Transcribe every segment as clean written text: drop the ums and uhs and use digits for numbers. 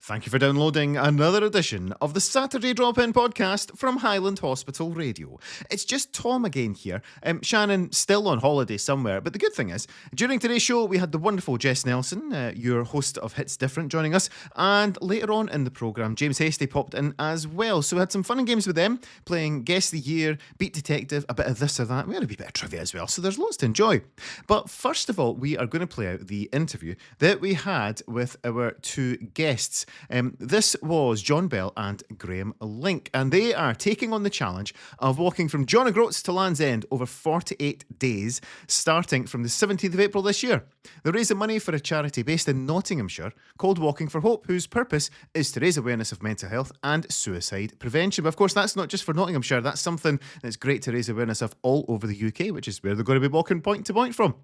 Thank you for downloading another edition of the Saturday Drop-In podcast from Highland Hospital Radio. It's just Tom again here. Shannon still on holiday somewhere, but the good thing is, during today's show, we had the wonderful Jess Nelson, your host of Hits Different, joining us, and later on in the programme, James Hastie popped in as well. So we had some fun and games with them, playing Guess the Year, Beat Detective, a bit of this or that. We had a wee bit of trivia as well, so there's lots to enjoy. But first of all, we are going to play out the interview that we had with our two guests. This was John Bell and Graham Link, and they are taking on the challenge of walking from John O'Groats to Land's End over 48 days, starting from the 17th of April this year. They're raising money for a charity based in Nottinghamshire called Walking for Hope, whose purpose is to raise awareness of mental health and suicide prevention. But of course, that's not just for Nottinghamshire. That's something that's great to raise awareness of all over the UK, which is where they're going to be walking point to point from.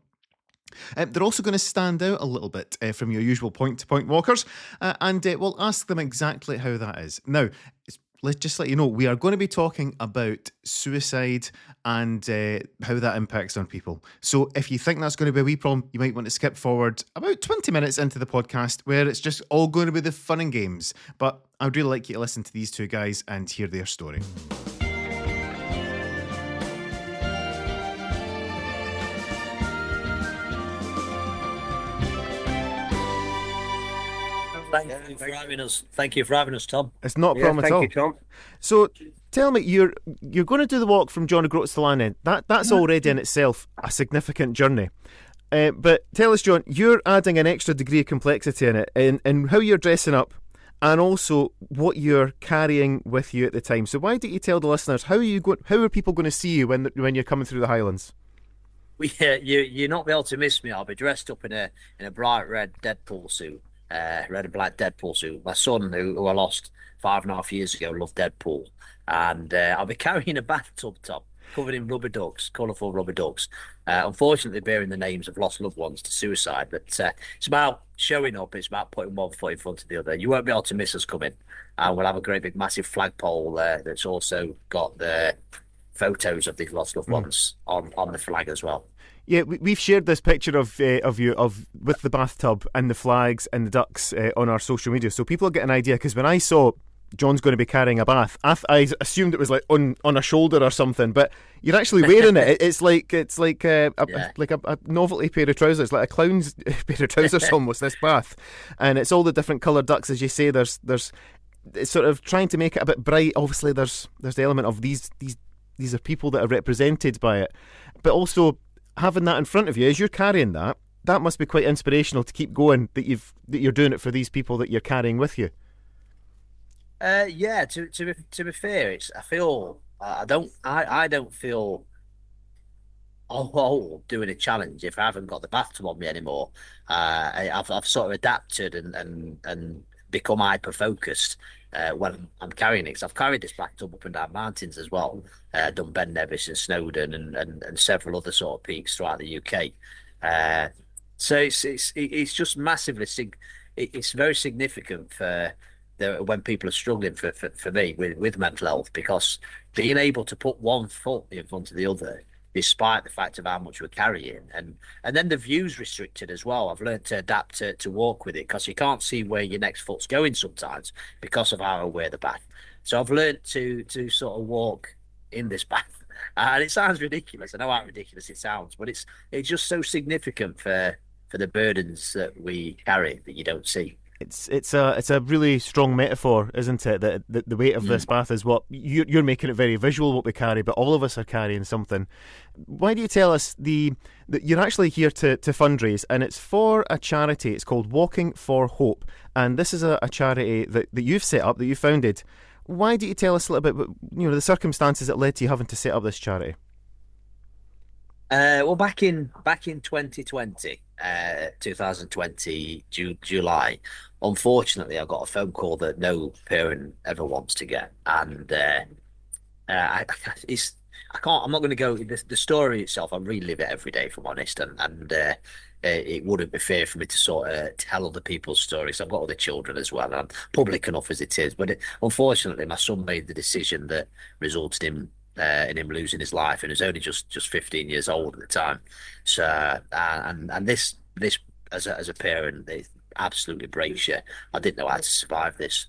They're also going to stand out a little bit from your usual point-to-point walkers, and we'll ask them exactly how that is. Now, let's just let you know, we are going to be talking about suicide and how that impacts on people. So if you think that's going to be a wee problem, you might want to skip forward about 20 minutes into the podcast where it's just all going to be the fun and games. But I'd really like you to listen to these two guys and hear their story. Thank you for having us, Tom. It's not a problem at all. Thank you, Tom. So tell me, you're going to do the walk from John O'Groats to Land's End. That's already in itself a significant journey. But tell us, John, you're adding an extra degree of complexity in it, in how you're dressing up, and also what you're carrying with you at the time. So why don't you tell the listeners how are people going to see you when you're coming through the Highlands? Well, yeah, you're not be able to miss me. I'll be dressed up in a bright red Deadpool suit. Red and black Deadpool suit. My son, who I lost 5.5 years ago, loved Deadpool, and I'll be carrying a bathtub top covered in rubber ducks, colourful rubber ducks. Unfortunately, bearing the names of lost loved ones to suicide. But it's about showing up. It's about putting one foot in front of the other. You won't be able to miss us coming. We'll have a great big massive flagpole that's also got the photos of these lost loved ones on the flag as well. Yeah, we've shared this picture of you with the bathtub and the flags and the ducks on our social media, so people get an idea. Because when I saw John's going to be carrying a bath, I assumed it was like on a shoulder or something, but you're actually wearing it. It's like a novelty pair of trousers, like a clown's pair of trousers almost. This bath, and it's all the different coloured ducks, as you say. There's it's sort of trying to make it a bit bright. Obviously, there's the element of these are people that are represented by it, but also having that in front of you as you're carrying that must be quite inspirational to keep going, that you're doing it for these people that you're carrying with you. Yeah, to be fair, I don't feel old doing a challenge if I haven't got the bathtub on me anymore. I've sort of adapted and become hyper focused when I'm carrying it, because I've carried this bathtub up and down mountains as well. Done Ben Nevis and Snowdon and several other sort of peaks throughout the UK. So it's just massively it's very significant for when people are struggling for me with mental health, because being able to put one foot in front of the other, despite the fact of how much we're carrying, and then the view's restricted as well. I've learned to adapt to walk with it, because you can't see where your next foot's going sometimes because of how I wear the bath. So I've learned to sort of walk in this bath, and it sounds ridiculous. I know how ridiculous it sounds, but it's just so significant for the burdens that we carry that you don't see. It's a really strong metaphor, isn't it? That the weight of this bath is what you're making it very visual, what we carry, but all of us are carrying something. Why do you tell us that you're actually here to fundraise, and it's for a charity? It's called Walking for Hope, and this is a charity that you've set up, that you founded. Why do you tell us a little bit about the circumstances that led to you having to set up this charity? Well, back in 2020, 2020 July, unfortunately, I got a phone call that no parent ever wants to get, and I'm not going to go the story itself. I relive it every day, if I'm honest, and it wouldn't be fair for me to sort of tell other people's stories. I've got other children as well, and I'm public enough as it is. But unfortunately, my son made the decision that resulted in him losing his life, and he was only just 15 years old at the time. So, and this as a parent, absolutely breaks you. I didn't know how to survive this,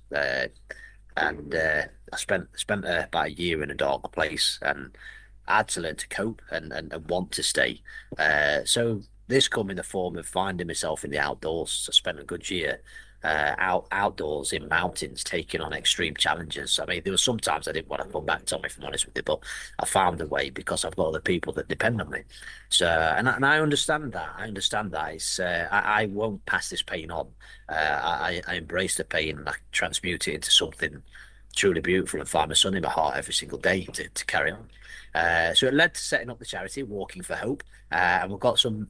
and I spent about a year in a dark place, and I had to learn to cope and want to stay. So this come in the form of finding myself in the outdoors. I spent a good year outdoors in mountains, taking on extreme challenges. I mean, there were some times I didn't want to come back, Tom, if I'm honest with you, but I found a way because I've got other people that depend on me. So, and I understand that. I understand that. I won't pass this pain on. I embrace the pain and I transmute it into something truly beautiful and find my son in my heart every single day to carry on. So it led to setting up the charity Walking for Hope, and we've got some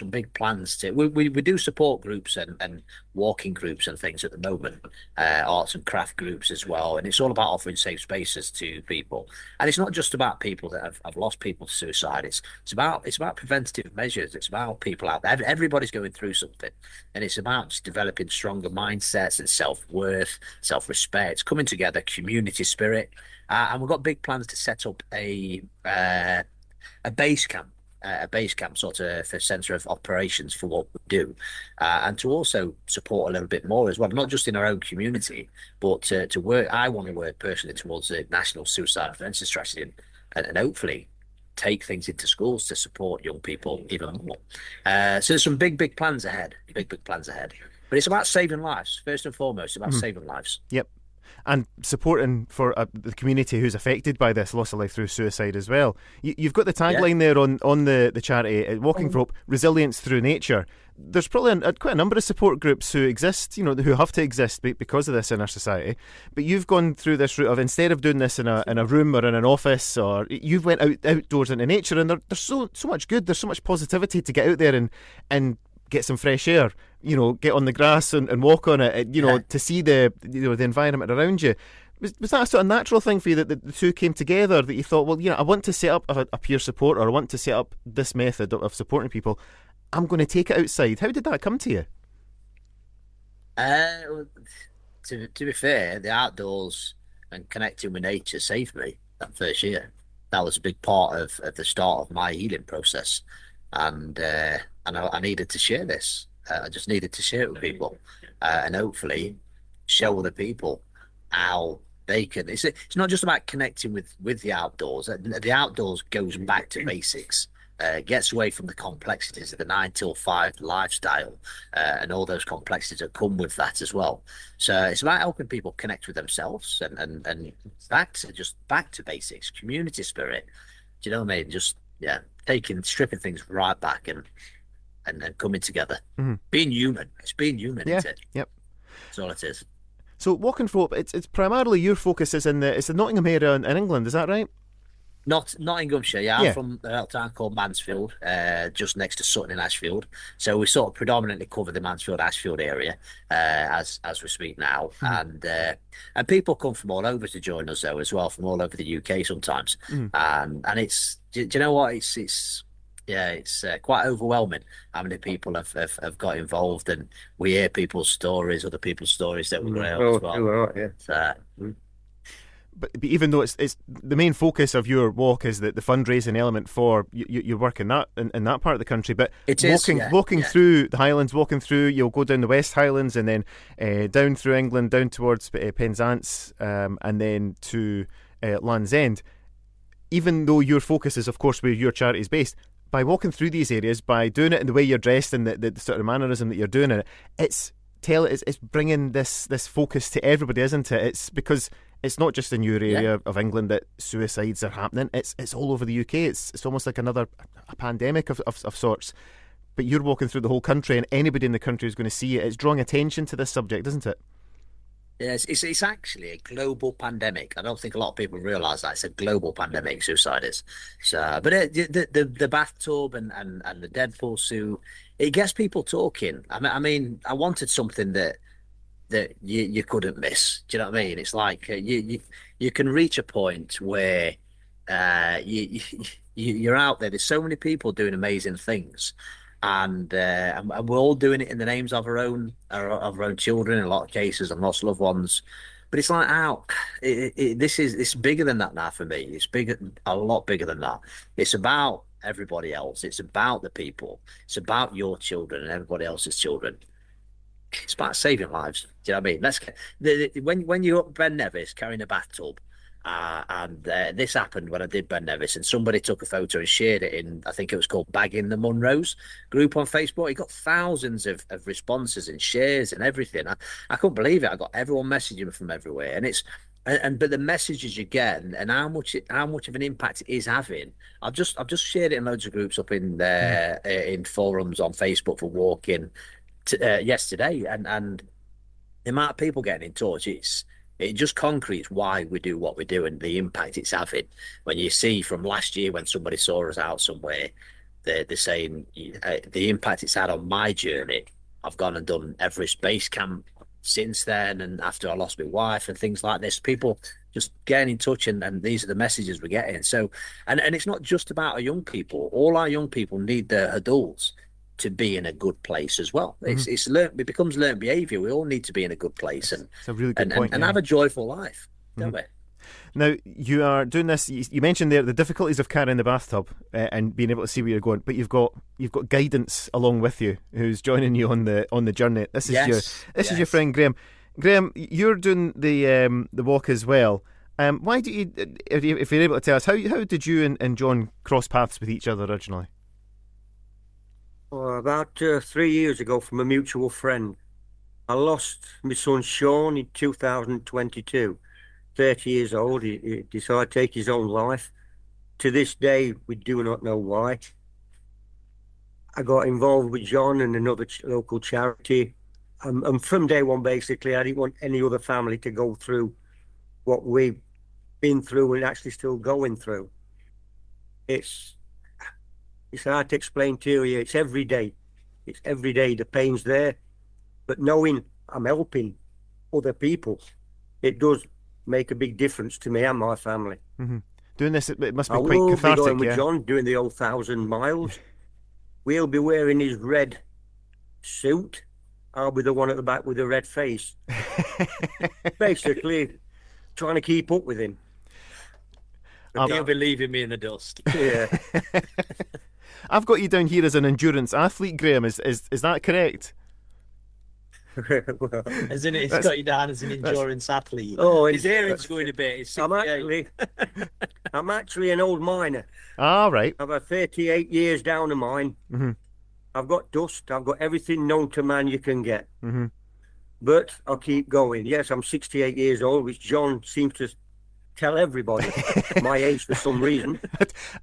big plans to. We do support groups and walking groups and things at the moment, arts and craft groups as well, and it's all about offering safe spaces to people. And it's not just about people that have lost people to suicide. It's about preventative measures. It's about people out there. Everybody's going through something, and it's about just developing stronger mindsets and self-worth, self-respect, coming together, community spirit. And we've got big plans to set up a base camp, sort of for centre of operations for what we do, and to also support a little bit more as well, not just in our own community, but to work. I want to work personally towards the national suicide prevention strategy, and hopefully take things into schools to support young people even more. So there's some big plans ahead, big plans ahead. But it's about saving lives first and foremost. It's about saving lives. Yep. And supporting for the community who's affected by this loss of life through suicide as well. You've got the tagline there on the charity, Walking for Hope, Resilience Through Nature. There's probably quite a number of support groups who exist, who have to exist because of this in our society. But you've gone through this route of, instead of doing this in a room or in an office, or you've went outdoors into nature, and there's so much good, there's so much positivity to get out there and get some fresh air, get on the grass and walk on it, to see the environment around you. Was that a sort of natural thing for you, that the two came together, that you thought, well, I want to set up a peer support, or I want to set up this method of supporting people, I'm going to take it outside? How did that come to you? Well, to be fair, the outdoors and connecting with nature saved me that first year. That was a big part of the start of my healing process, and I needed to share this. I just needed to share it with people, and hopefully show other people how they can. It's not just about connecting with the outdoors. The outdoors goes back to basics. Gets away from the complexities of the 9 till 5 lifestyle, and all those complexities that come with that as well. So it's about helping people connect with themselves and back to basics, community spirit. Do you know what I mean? Just stripping things right back and coming together, being human. It's being human, Yeah. isn't it? Yep. That's all it is. So Walking for Hope, it's primarily, your focus is in the Nottingham area in England, is that right? Not Nottinghamshire, yeah. Yeah. I'm from a little town called Mansfield, just next to Sutton in Ashfield. So we sort of predominantly cover the Mansfield Ashfield area, as we speak now. And people come from all over to join us though as well, from all over the UK sometimes. And it's, do you know what? It's quite overwhelming how many people have got involved, and we hear people's stories, other people's stories that we're going to help as well. Yeah. So, But even though it's the main focus of your walk is the fundraising element for your work in that part of the country, but it is walking through the Highlands, you'll go down the West Highlands and then down through England, down towards Penzance, and then to Land's End. Even though your focus is, of course, where your charity is based, by walking through these areas, by doing it in the way you're dressed and the sort of mannerism that you're doing it, it's bringing this focus to everybody, isn't it? It's because it's not just in your area of England that suicides are happening. It's all over the UK. It's almost like a pandemic of sorts. But you're walking through the whole country, and anybody in the country is going to see it. It's drawing attention to this subject, isn't it? Yes, it's actually a global pandemic. I don't think a lot of people realise that it's a global pandemic. Suicide is. So, but the bathtub and the Deadpool suit, it gets people talking. I mean, I wanted something that you couldn't miss. Do you know what I mean? It's like you can reach a point where you're out there. There's so many people doing amazing things, and we're all doing it in the names of our own children in a lot of cases, and lost loved ones. But it's like, it's bigger than that now for me. It's bigger, a lot bigger than that. It's about everybody else. It's about the people. It's about your children and everybody else's children. It's about saving lives. Do you know what I mean? Let's get when you're up Ben Nevis carrying a bathtub, and this happened when I did Ben Nevis, and somebody took a photo and shared it in, I think it was called Bagging the Munros group on Facebook. It got thousands of responses and shares and everything. I couldn't believe it. I got everyone messaging from everywhere, and it's but the messages you get and how much of an impact it is having. I've just shared it in loads of groups up in there in forums on Facebook for walking yesterday, and the amount of people getting in touch, it just concretes why we do what we do and the impact it's having. When you see from last year when somebody saw us out somewhere, they're saying the impact it's had on my journey. I've gone and done Everest Base Camp since then, and after I lost my wife and things like this, people just getting in touch, and these are the messages we're getting. So, and it's not just about our young people. All our young people need their adults to be in a good place as well. It's learned. It becomes learned behaviour. We all need to be in a good place and it's a really good point, and have a joyful life, don't we? Now, you are doing this. You mentioned there the difficulties of carrying the bathtub and being able to see where you're going, but you've got guidance along with you, who's joining you on the journey. This is your friend Graham. Graham, you're doing the walk as well. Why do you, if you're able to tell us, how did you and John cross paths with each other originally? About 3 years ago, from a mutual friend. I lost my son Sean in 2022. 30 years old, he decided to take his own life. To this day, we do not know why. I got involved with John and another local charity. And from day one, basically, I didn't want any other family to go through what we've been through and actually still going through. It's hard to explain to you. It's every day. It's every day. The pain's there. But knowing I'm helping other people, it does make a big difference to me and my family. Mm-hmm. Doing this, it must be I quite will cathartic. Be going with John, doing the old 1,000 miles. We'll be wearing his red suit. I'll be the one at the back with the red face. Basically, trying to keep up with him. He'll be leaving me in the dust. Yeah. I've got you down here as an endurance athlete, Graham. Is that correct? Well, isn't it? It's got you down as an endurance athlete. Oh, his hearing's going a bit. I'm actually an old miner. Ah, right. I've had 38 years down a mine. Mm-hmm. I've got dust. I've got everything known to man you can get. Mm-hmm. But I'll keep going. Yes, I'm 68 years old, which John seems to tell everybody my age for some reason.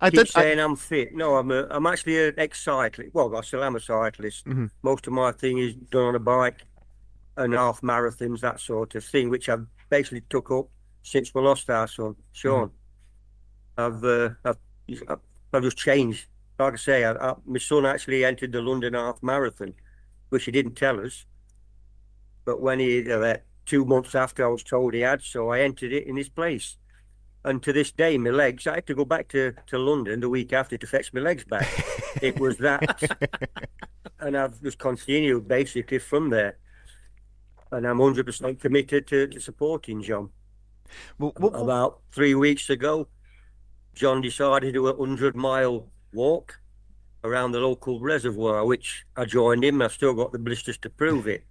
I keep saying I'm fit. No, I'm actually an ex-cyclist. Well, I still am a cyclist. Mm-hmm. Most of my thing is done on a bike and half marathons, that sort of thing, which I've basically took up since we lost our son, Sean. Mm-hmm. I've just changed. Like I say, my son actually entered the London half marathon, which he didn't tell us. But when 2 months after I was told he had, so I entered it in his place. And to this day, my legs, I had to go back to London the week after to fetch my legs back. It was that. And I've just continued basically from there. And I'm 100% committed to supporting John. About 3 weeks ago, John decided to do a 100-mile walk around the local reservoir, which I joined him. I've still got the blisters to prove it.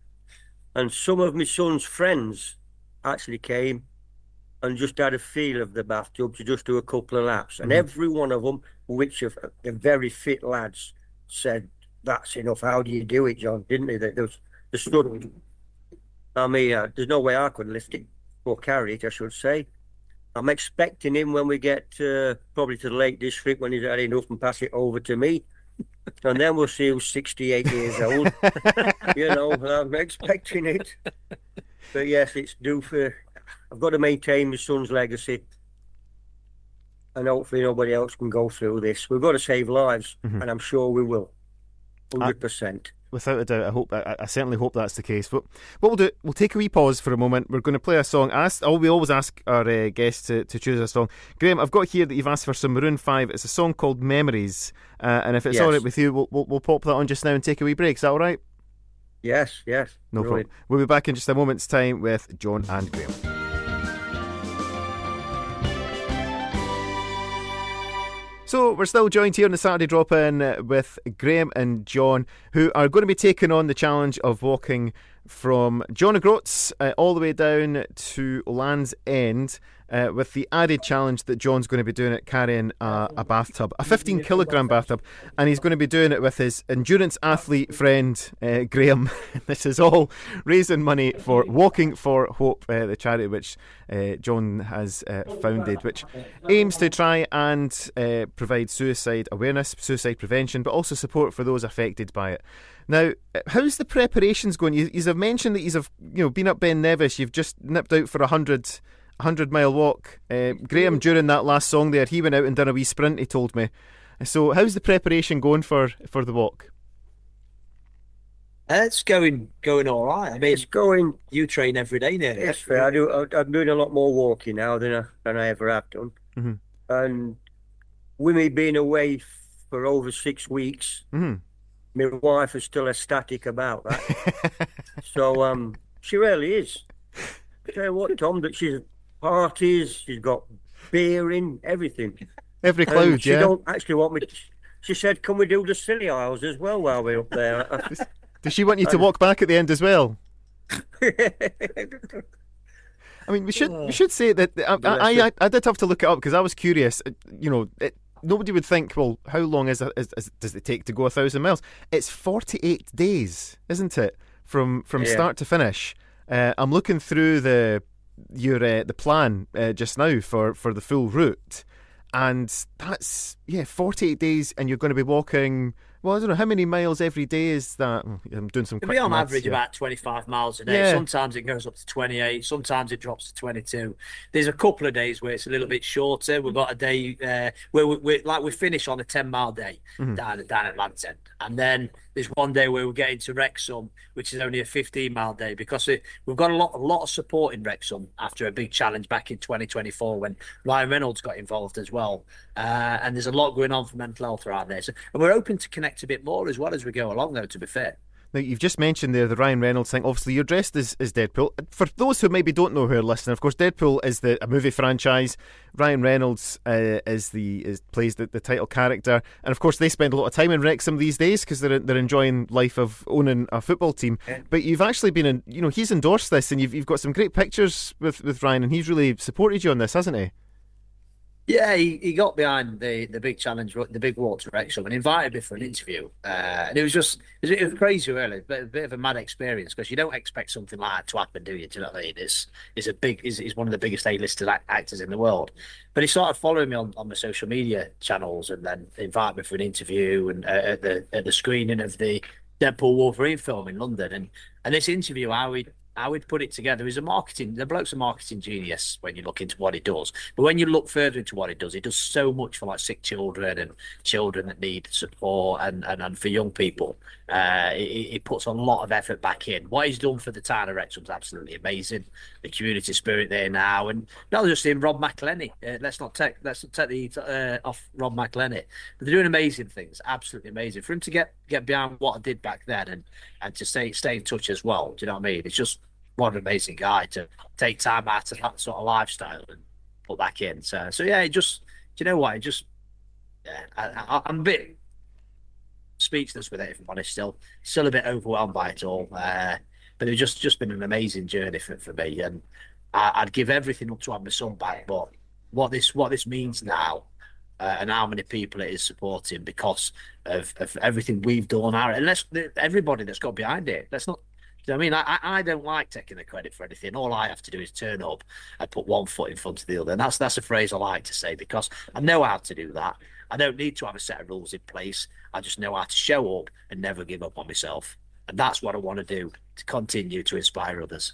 And some of my son's friends actually came and just had a feel of the bathtub to just do a couple of laps. And every one of them, which are the very fit lads, said, "That's enough. How do you do it, John?" Didn't they? They stood. I mean, there's no way I could lift it or carry it, I should say. I'm expecting him when we get probably to the Lake District, when he's had enough, and pass it over to me. And then we'll see who's 68 years old. I'm expecting it. But yes, it's due for... I've got to maintain my son's legacy. And hopefully nobody else can go through this. We've got to save lives, and I'm sure we will. 100%. Without a doubt, I certainly hope that's the case. But what we'll do, we'll take a wee pause for a moment. We're going to play a song. We always ask our guests to choose a song. Graham, I've got here that you've asked for some Maroon 5. It's a song called Memories. And if it's all right with you, we'll pop that on just now and take a wee break. Is that all right? Yes. No problem. We'll be back in just a moment's time with John and Graham. So we're still joined here on the Saturday Drop-In with Graham and John, who are going to be taking on the challenge of walking from John O'Groats all the way down to Land's End, with the added challenge that John's going to be doing it carrying a bathtub, a 15 kilogram bathtub, and he's going to be doing it with his endurance athlete friend Graham. This is all raising money for Walking for Hope, the charity which John has founded, which aims to try and provide suicide awareness, suicide prevention, but also support for those affected by it. Now, how's the preparations going? You have mentioned that you've been up Ben Nevis. You've just nipped out for a 100-mile walk. Graham, during that last song there, he went out and done a wee sprint, he told me. So how's the preparation going for the walk? It's going all right. I mean, It's going. you train every day now. Yes, fair. I'm doing a lot more walking now than I ever have done. Mm-hmm. And with me being away for over 6 weeks, Mm-hmm. my wife is still ecstatic about that. So she really is. Tell you what, Tom, that she's parties, she's got beer in, everything. Every And cloud, she yeah. don't actually want me. She said, "Can we do the Silly Isles as well while we're up there?" Does she want you to walk back at the end as well? I mean, we should say that I did have to look it up because I was curious. Nobody would think, well, how long does it take to go 1,000 miles? It's 48 days, isn't it, from start to finish? I'm looking through the plan just now for the full route, and that's 48 days, and you're going to be walking. Well, I don't know how many miles every day is that. I'm doing some. It'll quick be on maths average here. about 25 miles a day. Yeah. Sometimes it goes up to 28. Sometimes it drops to 22. There's a couple of days where it's a little bit shorter. We've got a day where we finish on a 10-mile day down at Land's End, and then there's one day where we're getting to Wrexham, which is only a 15-mile day because we've got a lot of support in Wrexham after a big challenge back in 2024 when Ryan Reynolds got involved as well. And there's a lot going on for mental health around there. So, and we're hoping to connect a bit more as well as we go along, though, to be fair. Now, you've just mentioned there the Ryan Reynolds thing. Obviously, you're dressed as Deadpool. For those who maybe don't know who are listening, of course, Deadpool is a movie franchise. Ryan Reynolds plays the title character, and of course, they spend a lot of time in Wrexham these days because they're enjoying life of owning a football team. But you've actually been he's endorsed this, and you've got some great pictures with Ryan, and he's really supported you on this, hasn't he? Yeah, he got behind the big challenge, the big walk to Wrexham, and invited me for an interview. And it was crazy, really, a bit of a mad experience because you don't expect something like that to happen, do you? Do you know what I mean? He's one of the biggest A-listed actors in the world. But he started following me on my social media channels, and then invited me for an interview and at the screening of the Deadpool Wolverine film in London. And this interview, I would put it together. The bloke's a marketing genius when you look into what he does. But when you look further into what he does so much for like sick children and children that need support and for young people. He puts a lot of effort back in. What he's done for the town of Wrexham is absolutely amazing. The community spirit there now, and not just in Rob McElhenney. Let's not take the heat off Rob McElhenney. But they're doing amazing things, absolutely amazing. For him to get behind what I did back then and to stay in touch as well. Do you know what I mean? It's just what an amazing guy to take time out of that sort of lifestyle and put back in. So yeah, do you know what? I'm a bit speechless with it, if I'm honest. Still a bit overwhelmed by it all. But it's just been an amazing journey for me, and I'd give everything up to have my son back. But what this means now, and how many people it is supporting because of everything we've done, and everybody that's got behind it. Let's not. Do you know what I mean? I don't like taking the credit for anything. All I have to do is turn up and put one foot in front of the other. And that's a phrase I like to say because I know how to do that. I don't need to have a set of rules in place. I just know how to show up and never give up on myself. And that's what I want to do, to continue to inspire others.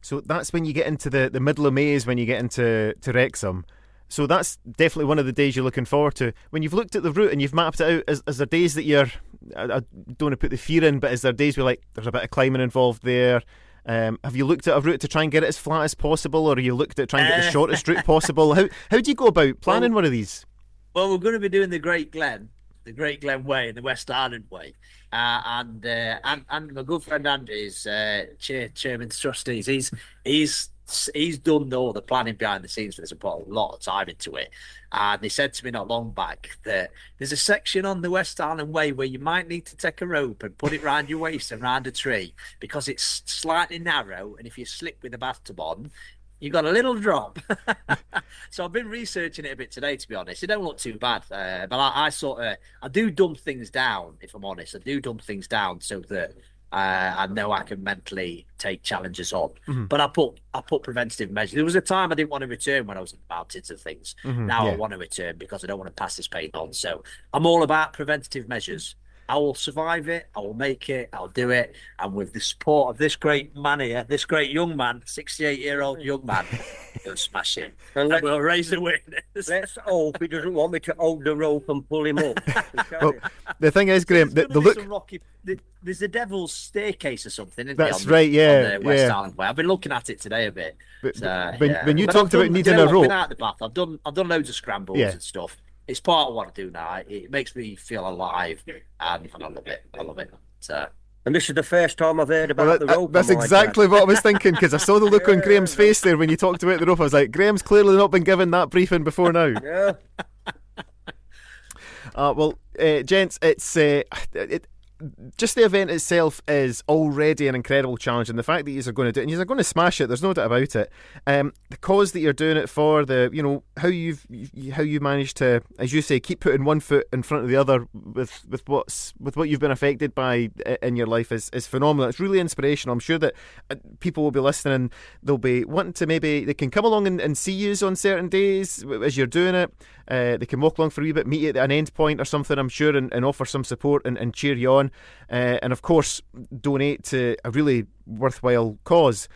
So that's when you get into the middle of May is when you get into Wrexham. So that's definitely one of the days you're looking forward to. When you've looked at the route and you've mapped it out, is there days that I don't want to put the fear in, but is there days where there's a bit of climbing involved there? Have you looked at a route to try and get it as flat as possible, or have you looked at trying to get the shortest route possible? How do you go about planning one of these? Well, we're going to be doing the Great Glen Way and the West Island Way. And my good friend Andy is chairman of trustees. He's he's done all the planning behind the scenes for this and put a lot of time into it. And he said to me not long back that there's a section on the West Island Way where you might need to take a rope and put it round your waist and round a tree because it's slightly narrow, and if you slip with the bathtub on, you got a little drop. So I've been researching it a bit today, to be honest. It don't look too bad, but I do dumb things down. If I'm honest, I do dumb things down so that I know I can mentally take challenges on. But I put preventative measures. There was a time I didn't want to return when I was in the mountains and things. Now I want to return because I don't want to pass this pain on. So I'm all about preventative measures. I will survive it. I will make it. I'll do it. And with the support of this great man here, this great young man, 68-year-old young man, he'll smash it. And we'll raise the winners. Let's hope he doesn't want me to hold the rope and pull him up. Well, the thing is, Graham, the look. There's the Devil's Staircase or something. Isn't That's there, right, yeah. On the West Island Way. I've been looking at it today a bit. But, when you talked about needing a rope, I've been out of the bath. I've done loads of scrambles and stuff. It's part of what I do now. It makes me feel alive, and I love it. I love it. And this is the first time I've heard about the rope. That's exactly what I was thinking, because I saw the look on Graham's face there when you talked about the rope. I was like, Graham's clearly not been given that briefing before now. Yeah. Well, gents, it's just the event itself is already an incredible challenge, and the fact that you're going to do it, and you're going to smash it, there's no doubt about it. The cause that you're doing it for, how you managed to, as you say, keep putting one foot in front of the other with what you've been affected by in your life is phenomenal. It's really inspirational. I'm sure that people will be listening and they'll be wanting to, maybe they can come along and see you on certain days as you're doing it. They can walk along for a wee bit, meet you at an end point or something, I'm sure, and offer some support and cheer you on. And of course, donate to a really worthwhile cause.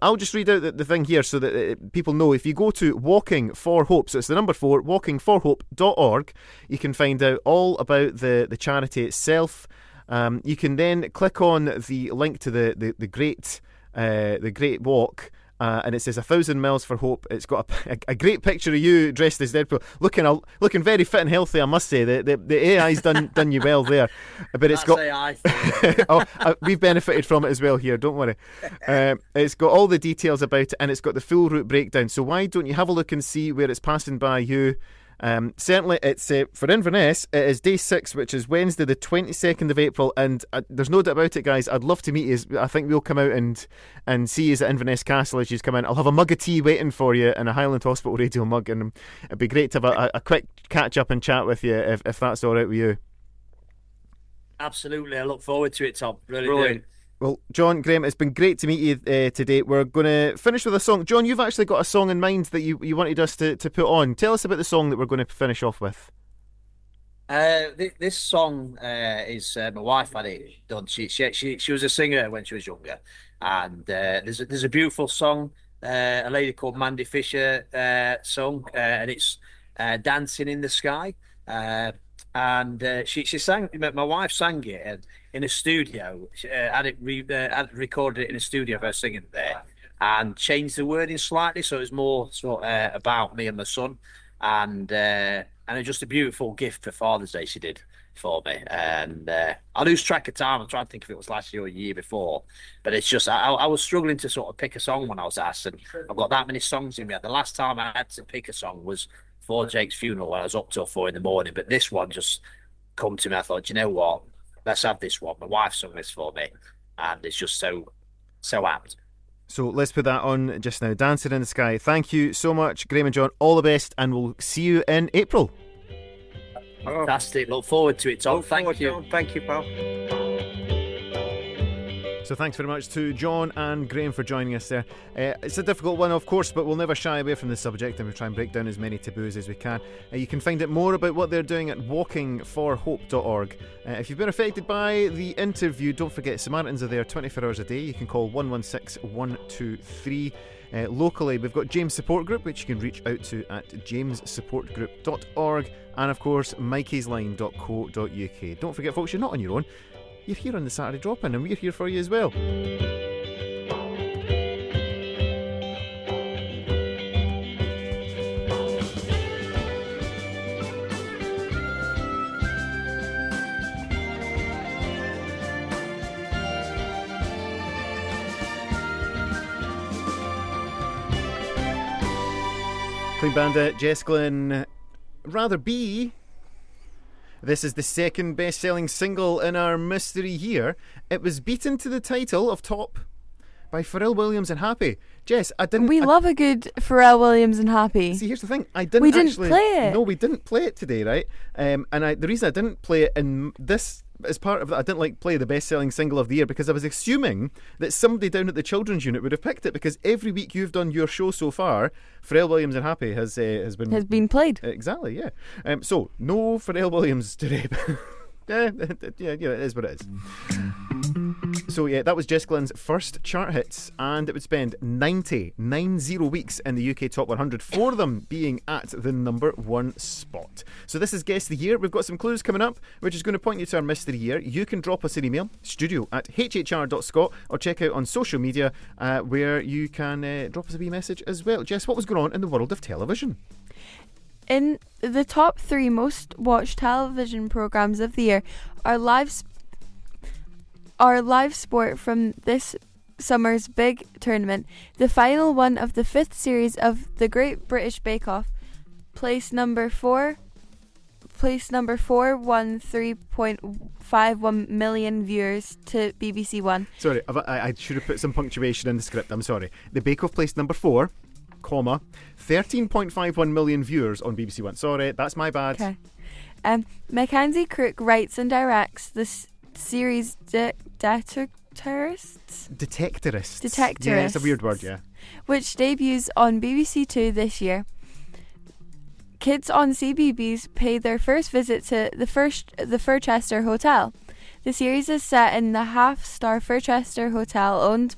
I'll just read out the thing here so that people know. If you go to Walking for Hope, so it's the number 4, walkingforhope.org, you can find out all about the charity itself. You can then click on the link to the great walk. And it says 1,000 miles for hope. It's got a great picture of you dressed as Deadpool, looking very fit and healthy, I must say. The AI's done you well there, but it's got AI. We've benefited from it as well here. Don't worry. It's got all the details about it, and it's got the full route breakdown. So why don't you have a look and see where it's passing by you? Certainly, it's for Inverness. It is day 6, which is Wednesday, the 22nd of April, and there's no doubt about it, guys. I'd love to meet you. I think we'll come out and see you at Inverness Castle as you come in. I'll have a mug of tea waiting for you in a Highland Hospital radio mug, and it'd be great to have a quick catch up and chat with you if that's all right with you. Absolutely, I look forward to it, Tom. Really do. Well, John, Graham, it's been great to meet you today. We're going to finish with a song. John, you've actually got a song in mind that you wanted us to put on. Tell us about the song that we're going to finish off with. This song is my wife had it done. She was a singer when she was younger, and there's a beautiful song a lady called Mandy Fisher sung, and it's "Dancing in the Sky." And she sang. My wife sang it in a studio. She had recorded it in a studio of her singing there, and changed the wording slightly so it was more sort of about me and my son, and it's just a beautiful gift for Father's Day she did for me. And I lose track of time. I'm trying to think if it was last year or a year before, but it's just I was struggling to sort of pick a song when I was asked, and I've got that many songs in me. The last time I had to pick a song was for Jake's funeral when I was up till 4 a.m, but this one just come to me. I thought, you know what, let's have this one. My wife sung this for me, and it's just so apt. So let's put that on just now. Dancing in the Sky. Thank you so much, Graham and John. All the best, and we'll see you in April. Fantastic. Look forward to it, Tom. Thank you. John. Thank you, pal. So thanks very much to John and Graham for joining us there. It's a difficult one, of course, but we'll never shy away from the subject, and we'll try and break down as many taboos as we can. You can find out more about what they're doing at walkingforhope.org. If you've been affected by the interview, don't forget Samaritans are there 24 hours a day. You can call 116 123. Locally, we've got James Support Group, which you can reach out to at jamessupportgroup.org, and of course mikeysline.co.uk. Don't forget, folks, you're not on your own. You're here on the Saturday Drop-In, and we're here for you as well. Clean Bandit, Jess Glynn, Rather Be. This is the second best-selling single in our mystery year. It was beaten to the title of top by Pharrell Williams and Happy. Jess, We love a good Pharrell Williams and Happy. See, here's the thing. We didn't play it. No, we didn't play it today, right? The reason I didn't play it in this as part of that, I didn't play the best-selling single of the year because I was assuming that somebody down at the children's unit would have picked it, because every week you've done your show so far, Pharrell Williams and Happy has been played. Exactly, yeah. So no Pharrell Williams today. Yeah, it is what it is. So yeah, that was Jess Glynn's first chart hits, and it would spend 90 weeks in the UK Top 100, for them being at the number 1 spot. So this is Guess the Year. We've got some clues coming up, which is going to point you to our mystery year. You can drop us an email, studio@hhr.scot, or check out on social media where you can drop us a wee message as well. Jess, what was going on in the world of television? In the top 3 most watched television programmes of the year are live sport from this summer's big tournament, the final one of the 5th series of the Great British Bake Off. Place number 4 won 3.51 million viewers to BBC One. Sorry, I should have put some punctuation in the script. I'm sorry. The Bake Off placed number 4, 13.51 million viewers on BBC One. Sorry, that's my bad. Okay. Mackenzie Crook writes and directs the series Detectorists. Yeah, it's a weird word, yeah. Which debuts on BBC Two this year. Kids on CBeebies pay their first visit to the Furchester Hotel. The series is set in the half-star Furchester Hotel, owned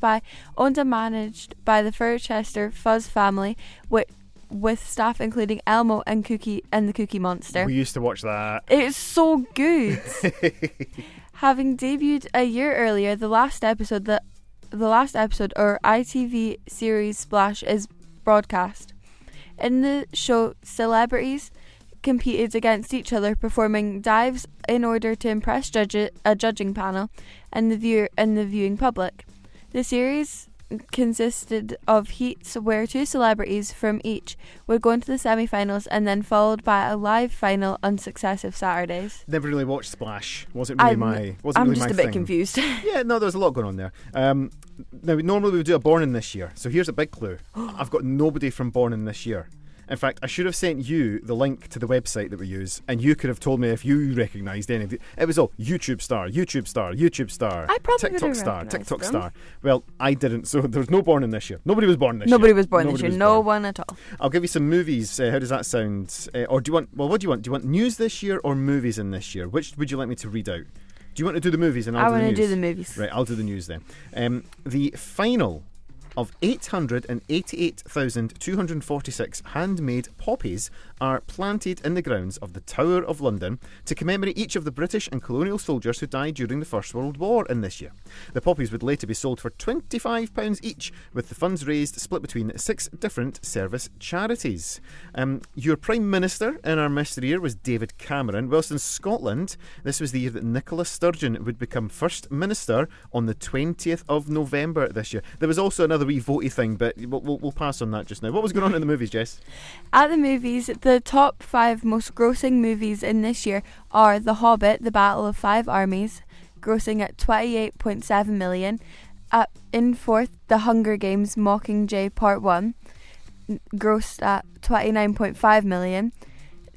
and managed by the Furchester Fuzz family, with staff including Elmo and Cookie and the Cookie Monster. We used to watch that. It's so good. Having debuted a year earlier, the last episode or ITV series Splash is broadcast. In the show, celebrities competed against each other, performing dives in order to impress a judging panel and the viewing public. The series consisted of heats where 2 celebrities from each would go into the semi-finals, and then followed by a live final on successive Saturdays. Never really watched Splash. Wasn't really my I'm just my a bit thing. confused. Yeah, no, there's a lot going on there. Now, normally we would do a Born In this year, so here's a big clue. I've got nobody from Born In this year. In fact, I should have sent you the link to the website that we use, and you could have told me if you recognised any of it. It was all YouTube star, I probably TikTok star. Well, I didn't, so there was no Born In this year. Nobody was born this Nobody year. was born this year. No one at all. I'll give you some movies. How does that sound? Or do you want? Well, what do you want? Do you want news this year or movies in this year? Which would you like me to read out? Do you want to do the movies and I'll do the news? I want to do the movies. Right, I'll do the news then. The final of 888,246 handmade poppies are planted in the grounds of the Tower of London to commemorate each of the British and colonial soldiers who died during the First World War in this year. The poppies would later be sold for £25 each, with the funds raised split between 6 different service charities. Your Prime Minister in our mystery year was David Cameron, whilst in Scotland this was the year that Nicola Sturgeon would become First Minister on the 20th of November this year. There was also another wee votey thing, but we'll pass on that just now. What was going on in the movies, Jess? At the movies, the top 5 most grossing movies in this year are The Hobbit, The Battle of Five Armies, grossing at 28.7 million. In 4th, The Hunger Games Mockingjay Part 1, grossed at 29.5 million.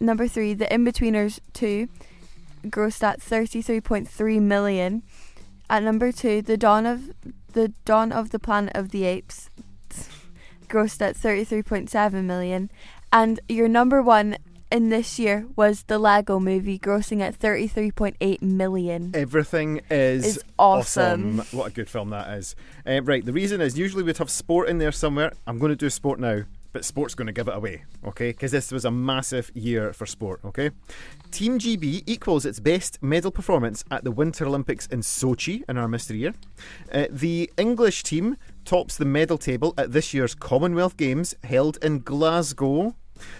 Number 3, The Inbetweeners 2, grossed at 33.3 million. At number 2, The Dawn of the Planet of the Apes, grossed at 33.7 million. And your number 1 in this year was the Lego Movie, grossing at 33.8 million. Everything is awesome. What a good film that is. Right, the reason is usually we'd have sport in there somewhere. I'm going to do sport now, but sport's going to give it away, okay? Because this was a massive year for sport, okay? Team GB equals its best medal performance at the Winter Olympics in Sochi in our mystery year. The English team tops the medal table at this year's Commonwealth Games held in Glasgow.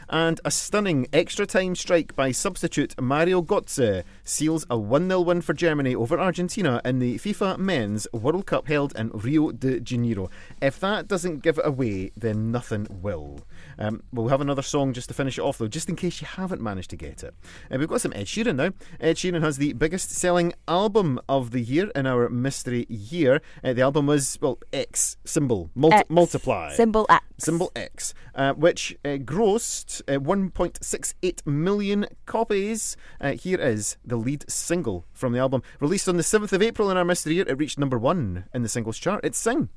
And a stunning extra-time strike by substitute Mario Götze seals a 1-0 win for Germany over Argentina in the FIFA Men's World Cup held in Rio de Janeiro. If that doesn't give it away, then nothing will. We'll have another song just to finish it off, though, just in case you haven't managed to get it. We've got some Ed Sheeran now. Ed Sheeran has the biggest selling album of the year in our mystery year. The album was, well, X, symbol, multiply. Symbol X. Symbol X, which grossed 1.68 million copies. Here is the lead single from the album. Released on the 7th of April in our mystery year, it reached number 1 in the singles chart. It's Sing.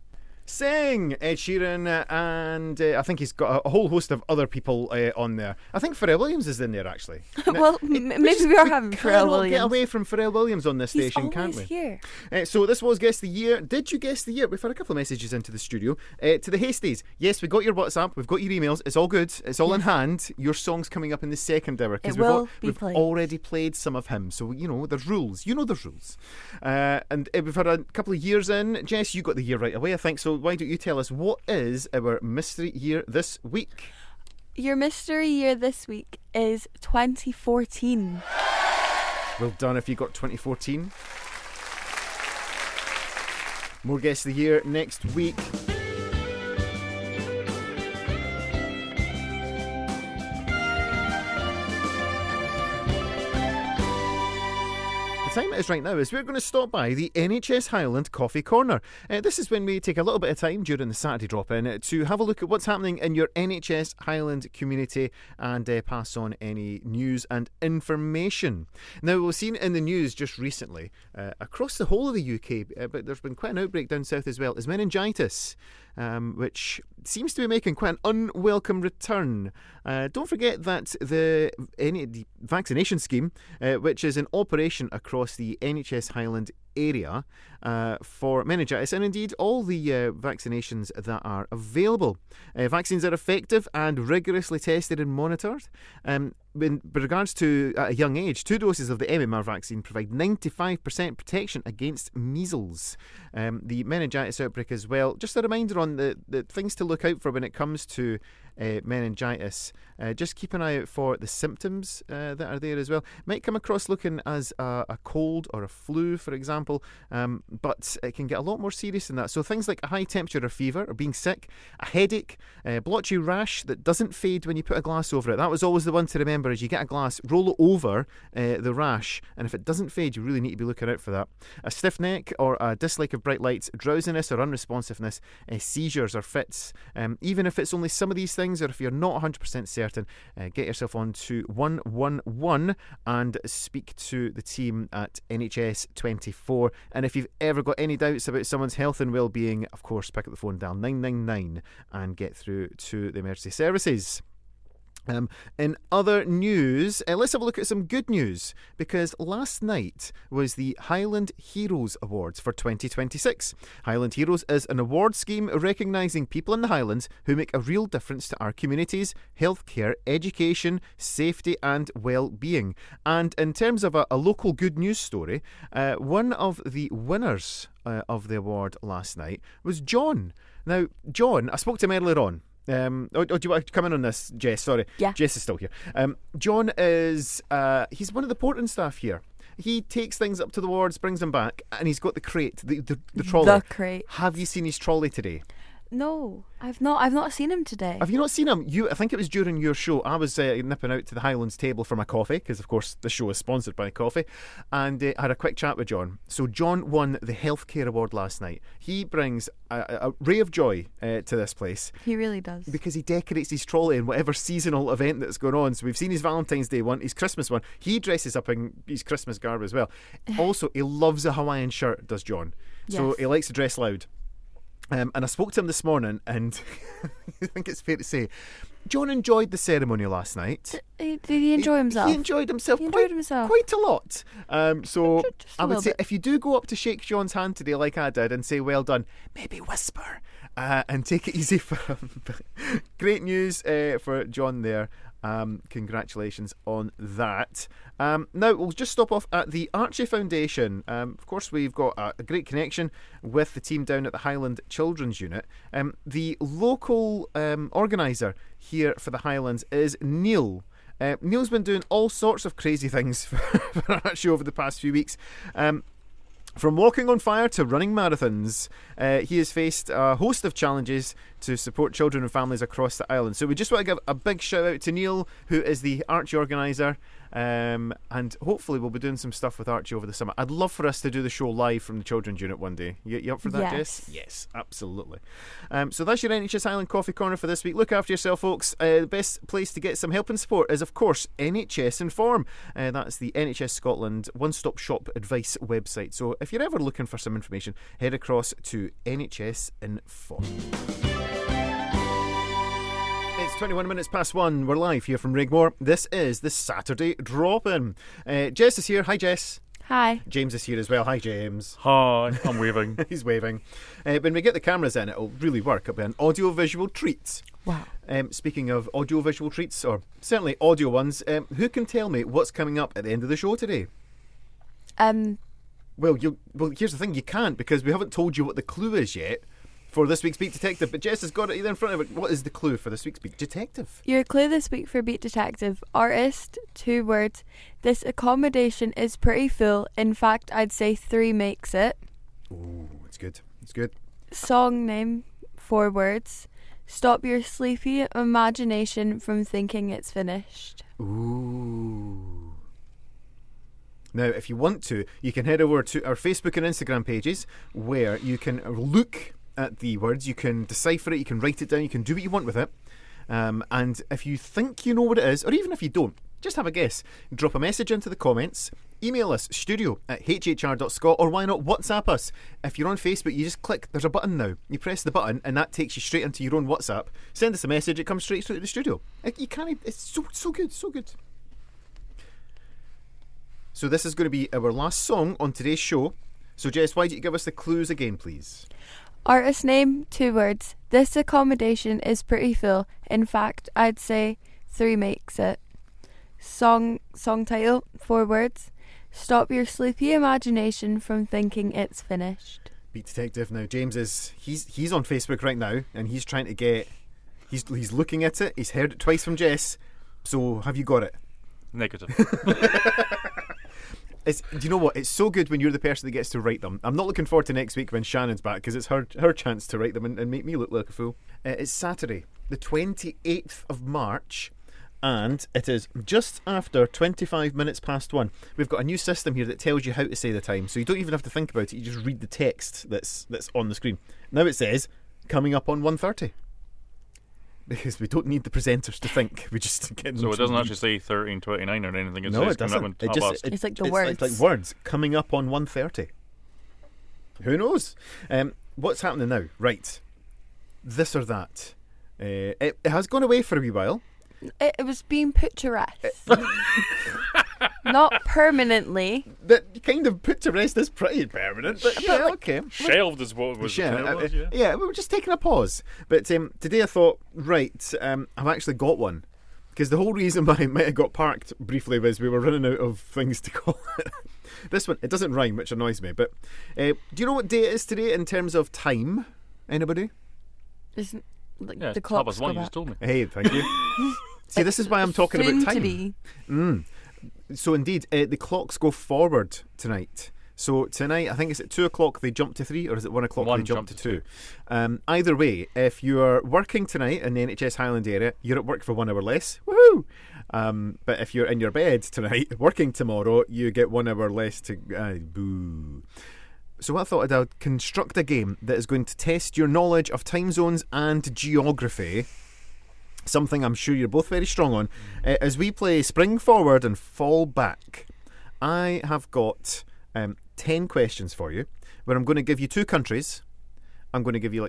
Sing, Ed Sheeran, and I think he's got a whole host of other people on there. I think Pharrell Williams is in there, actually. Well, maybe we are having Pharrell Williams. Get away from Pharrell Williams on this station, can't we? Here. So this was Guess the Year. Did you guess the year? We've had a couple of messages into the studio. To the Hasties, yes, we got your WhatsApp, we've got your emails, it's all good, it's all in hand. Your song's coming up in the second hour because we've already played some of him. So, you know, there's rules. You know there's rules. And we've had a couple of years in. Jess, you got the year right away, I think, so why don't you tell us what is our mystery year this week? Your mystery year this week is 2014. Well done if you got 2014. More Guess the Year next week. The time it is right now is we're going to stop by the NHS Highland Coffee Corner. This is when we take a little bit of time during the Saturday drop-in to have a look at what's happening in your NHS Highland community and pass on any news and information. Now, we've seen in the news just recently, across the whole of the UK, but there's been quite an outbreak down south as well, is meningitis. Which seems to be making quite an unwelcome return. Don't forget that the vaccination scheme, which is in operation across the NHS Highland area for meningitis, and indeed all the vaccinations that are available. Vaccines are effective and rigorously tested and monitored. With regards to at a young age, 2 doses of the MMR vaccine provide 95% protection against measles. The meningitis outbreak as well. Just a reminder on the things to look out for when it comes to meningitis. Just keep an eye out for the symptoms that are there as well. Might come across looking as a cold or a flu, for example, but it can get a lot more serious than that. So things like a high temperature or fever, or being sick, a headache, blotchy rash that doesn't fade when you put a glass over it. That was always the one to remember. As you get a glass, roll it over the rash, and if it doesn't fade, you really need to be looking out for that. A stiff neck or a dislike of bright lights, drowsiness or unresponsiveness, seizures or fits. Even if it's only some of these things, or if you're not 100% certain, get yourself on to 111 and speak to the team at NHS 24. And if you've ever got any doubts about someone's health and well-being, of course, pick up the phone, dial 999 and get through to the emergency services. In other news, let's have a look at some good news, because last night was the Highland Heroes Awards for 2026. Highland Heroes is an award scheme recognising people in the Highlands who make a real difference to our communities, healthcare, education, safety and well-being. And in terms of a local good news story, one of the winners of the award last night was John. Now, John, I spoke to him earlier on. Do you want to come in on this, Jess? Sorry. Yeah. Jess is still here. John is, he's one of the porting staff here. He takes things up to the wards, brings them back, and he's got the crate, the trolley. The crate. Have you seen his trolley today? No, I've not seen him today. Have you not seen him? I think it was during your show. I was nipping out to the Highlands table for my coffee, because of course the show is sponsored by coffee, and I had a quick chat with John. So John won the Healthcare Award last night. He brings a ray of joy to this place. He really does. Because he decorates his trolley in whatever seasonal event that's going on. So we've seen his Valentine's Day one, his Christmas one. He dresses up in his Christmas garb as well. Also, he loves a Hawaiian shirt, does John. So Yes. he likes to dress loud. And I spoke to him this morning, and I think it's fair to say, John enjoyed the ceremony last night. Did he enjoy himself? He enjoyed himself, quite a lot. So Just a I would little say bit. if you do go up to shake John's hand today like I did and say well done, maybe whisper and take it easy for him. Great news for John there. Congratulations on that. Now, we'll just stop off at the Archie Foundation. Of course, we've got a great connection with the team down at the Highland Children's Unit. The local organiser here for the Highlands is Neil. Neil's been doing all sorts of crazy things for Archie over the past few weeks. From walking on fire to running marathons, he has faced a host of challenges to support children and families across the island. So we just want to give a big shout out to Neil, who is the Archie organiser, and hopefully we'll be doing some stuff with Archie over the summer. I'd love for us to do the show live from the Children's Unit one day. You up for that, Yes. Jess? Yes, absolutely. So that's your NHS Island Coffee Corner for this week. Look after yourself, folks. The best place to get some help and support is, of course, NHS Inform. That's the NHS Scotland one-stop shop advice website. So if you're ever looking for some information, head across to NHS Inform. It's 21 minutes past 1. We're live here from Rigmore. This is the Saturday Drop-In. Jess is here. Hi, Jess. Hi. James is here as well. Hi, James. Hi, I'm waving. He's waving. When we get the cameras in, it'll really work. It'll be an audio-visual treat. Wow. Speaking of audio-visual treats, or certainly audio ones, who can tell me what's coming up at the end of the show today? Well, here's the thing. You can't, because we haven't told you what the clue is yet for this week's Beat Detective. But Jess has got it either in front of it. What is the clue for this week's Beat Detective? Your clue this week for Beat Detective: artist, 2 words. This accommodation is pretty full. In fact, I'd say 3 makes it. Ooh, it's good. It's good. Song name, 4 words. Stop your sleepy imagination from thinking it's finished. Ooh. Now, if you want to, you can head over to our Facebook and Instagram pages, where you can look at the words, you can decipher it, you can write it down, you can do what you want with it. And if you think you know what it is, or even if you don't, just have a guess. Drop a message into the comments, email us studio@hhr.scot, or why not WhatsApp us. If you're on Facebook, you just click, there's a button now. You press the button and that takes you straight into your own WhatsApp. Send us a message, it comes straight to the studio. You can't, it's so good, so good. So this is going to be our last song on today's show. So Jess, why don't you give us the clues again, please? Artist name, 2 words. This accommodation is pretty full. In fact, I'd say 3 makes it. Song title, 4 words. Stop your sleepy imagination from thinking it's finished. Beat Detective now. James is he's on Facebook right now, and he's trying to get. He's looking at it. He's heard it twice from Jess. So have you got it? Negative. Do you know what? It's so good when you're the person that gets to write them. I'm not looking forward to next week when Shannon's back, because it's her chance to write them and make me look like a fool. It's Saturday, the 28th of March, and it is just after 25 minutes past 1. We've got a new system here that tells you how to say the time, so you don't even have to think about it. You just read the text that's on the screen. Now it says coming up on 1:30. Because we don't need the presenters to think. We just get them. So it to doesn't read. actually say 13:29 or anything. It No, says it doesn't. coming up on It's like the words. It's like words coming up on 1:30. Who knows? What's happening now? Right. This or that. It has gone away for a wee while. It was being put to rest. Not permanently. That kind of put to rest is pretty permanent. But yeah, okay. Shelved is what it was. Yeah, we were just taking a pause. But today I thought, right, I've actually got one. Because the whole reason why it might have got parked briefly was we were running out of things to call it. This one, it doesn't rhyme, which annoys me. But do you know what day it is today in terms of time? Anybody? Isn't like Yeah, the half clocks past go 1, you back. just told me. Hey, thank you. See, this is why I'm talking Soon about to time. be. So indeed, the clocks go forward tonight. So tonight, I think it's at 2 o'clock they jump to 3, or is it 1 o'clock they jump to 2? Either way, if you're working tonight in the NHS Highland area, you're at work for 1 hour less. Woohoo! But if you're in your bed tonight, working tomorrow, you get 1 hour less to... boo. So I thought I'd construct a game that is going to test your knowledge of time zones and geography. Something I'm sure you're both very strong on. As we play Spring Forward and Fall Back, I have got 10 questions for you, where I'm going to give you 2 countries. I'm going to give you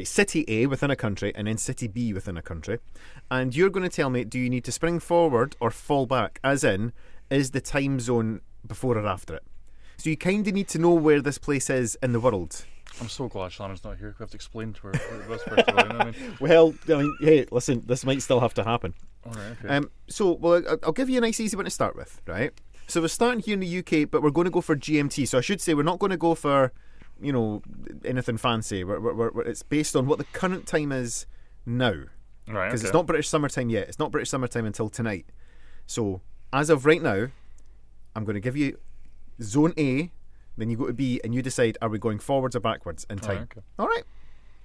city A within a country, and then city B within a country. And you're going to tell me, do you need to spring forward or fall back? As in, is the time zone before or after it? So you kind of need to know where this place is in the world. I'm so glad Shannon's not here. We have to explain to her what it was first of all. You know what I mean? Well, hey, listen, this might still have to happen. All right, okay. I'll give you a nice easy one to start with, right? So we're starting here in the UK, but we're going to go for GMT. So I should say we're not going to go for, anything fancy. It's based on what the current time is now. Right, Because okay. it's not British summertime yet. It's not British summertime until tonight. So as of right now, I'm going to give you Zone A, then you go to B, and you decide, are we going forwards or backwards in time? okay. All right.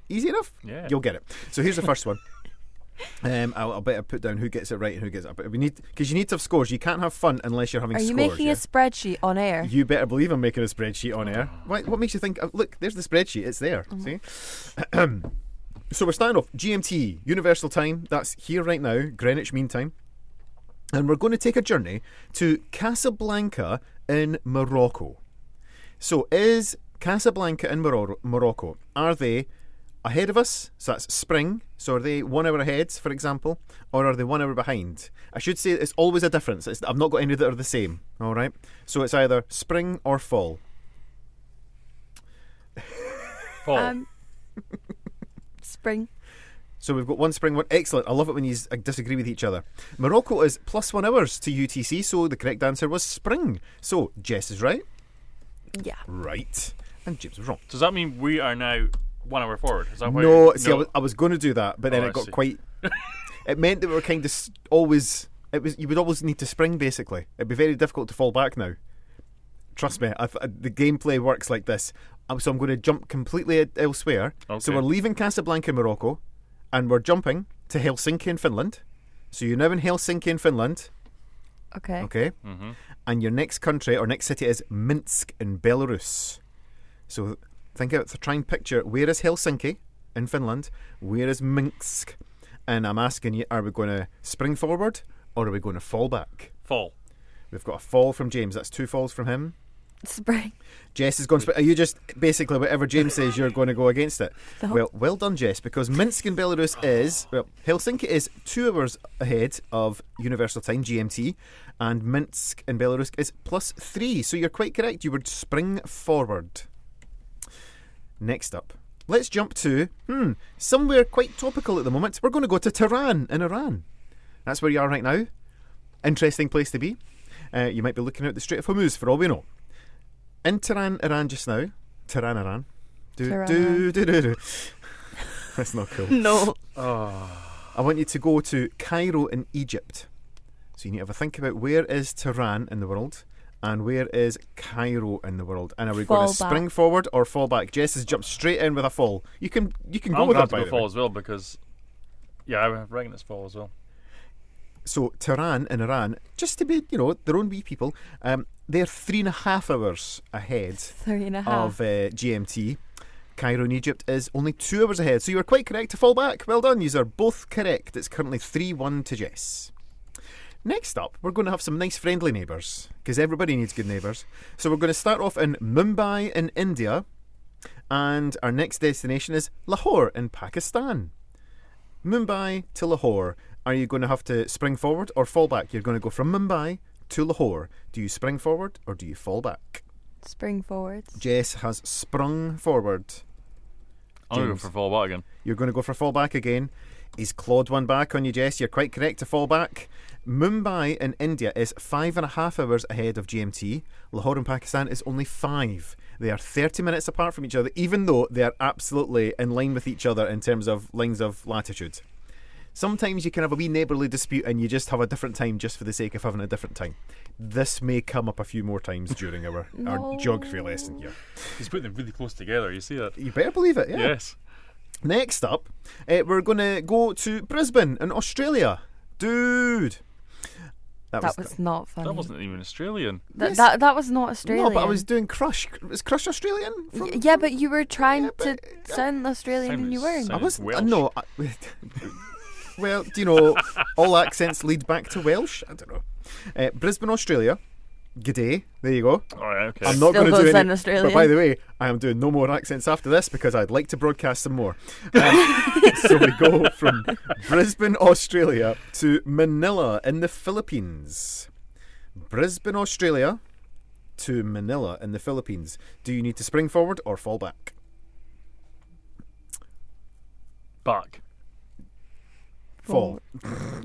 Easy enough? Yeah. You'll get it. So here's the first one. I'll better put down who gets it right and who gets it. But because you need to have scores. You can't have fun unless you're having Are scores. you making yeah? a spreadsheet on air? You better believe I'm making a spreadsheet on air. What makes you think? Look, there's the spreadsheet. It's there. See? So we're starting off GMT, Universal Time. That's here right now, Greenwich Mean Time. And we're going to take a journey to Casablanca in Morocco. So is Casablanca in Morocco, are they ahead of us? So that's spring. So are they 1 hour ahead, for example? Or are they 1 hour behind? I should say it's always a difference. I've not got any that are the same. All right? So it's either spring or fall. Fall. Spring. So we've got one spring, one. Excellent. I love it when you disagree with each other. Morocco is +1 hours to UTC, so the correct answer was spring. So Jess is right. Yeah. Right. And James was wrong. Does that mean we are now 1 hour forward? Is that why? No, see, I was going to do that, but then Oh, it I got see. quite. It meant that we were kind of always. It was you would always need to spring. Basically, it'd be very difficult to fall back now. Trust me, the gameplay works like this. So I'm going to jump completely elsewhere. Okay. So we're leaving Casablanca, Morocco, and we're jumping to Helsinki in Finland. So you're now in Helsinki in Finland. Okay. Okay. Mm-hmm. And your next country or next city is Minsk in Belarus. So try and picture, where is Helsinki in Finland? Where is Minsk? And I'm asking you, are we going to spring forward or are we going to fall back? Fall. We've got a fall from James. That's 2 falls from him. Spring. Jess is going to... Are you just basically whatever James says, you're going to go against it? No. Well done, Jess, because Minsk in Belarus is... Well, Helsinki is 2 hours ahead of Universal Time, GMT, and Minsk in Belarus is +3. So you're quite correct. You would spring forward. Next up, let's jump to somewhere quite topical at the moment. We're going to go to Tehran in Iran. That's where you are right now. Interesting place to be. You might be looking out the Strait of Hormuz for all we know. In Tehran, Iran just now. Tehran, Iran. Do. That's not cool. No. I want you to go to Cairo in Egypt. So you need to have a think about where is Tehran in the world and where is Cairo in the world. And are we going to Fall spring back. forward or fall back? Jess has jumped straight in with a fall. You can go I'm with going to that, have to by go the fall way. as well because, yeah, I reckon it's fall as well. So Tehran in Iran, just to be, their own wee people, they're 3.5 hours ahead 3.5. of GMT. Cairo in Egypt is only 2 hours ahead. So you were quite correct to fall back. Well done. You are both correct. It's currently 3-1 to Jess. Next up, we're going to have some nice friendly neighbours, because everybody needs good neighbours. So we're going to start off in Mumbai in India, and our next destination is Lahore in Pakistan. Mumbai to Lahore. Are you going to have to spring forward or fall back? You're going to go from Mumbai to Lahore. Do you spring forward or do you fall back? Spring forwards. Jess has sprung forward. I'm going to go James. for fall back again. You're going to go for fall back again. He's clawed one back on you, Jess. You're quite correct to fall back. Mumbai in India is 5.5 hours ahead of GMT. Lahore in Pakistan is only 5. They are 30 minutes apart from each other, even though they are absolutely in line with each other in terms of lines of latitude. Sometimes you can have a wee neighbourly dispute and you just have a different time just for the sake of having a different time. This may come up a few more times during our geography lesson here. He's putting them really close together. You see that? You better believe it, yeah. Yes. Next up, we're going to go to Brisbane in Australia. Dude. That was not funny. That wasn't even Australian. Yes. That was not Australian. No, but I was doing Crush. Was Crush Australian? Yeah, but you were trying Yeah, to but- sound Australian and you weren't. I was Welsh. no. Well, do you know all accents lead back to Welsh? I don't know. Brisbane, Australia. G'day. There you go. All right, okay. I'm not Still going to don't do sound any. Australian. But by the way, I am doing no more accents after this because I'd like to broadcast some more. So we go from Brisbane, Australia to Manila in the Philippines. Brisbane, Australia to Manila in the Philippines. Do you need to spring forward or fall back? Back. Fall.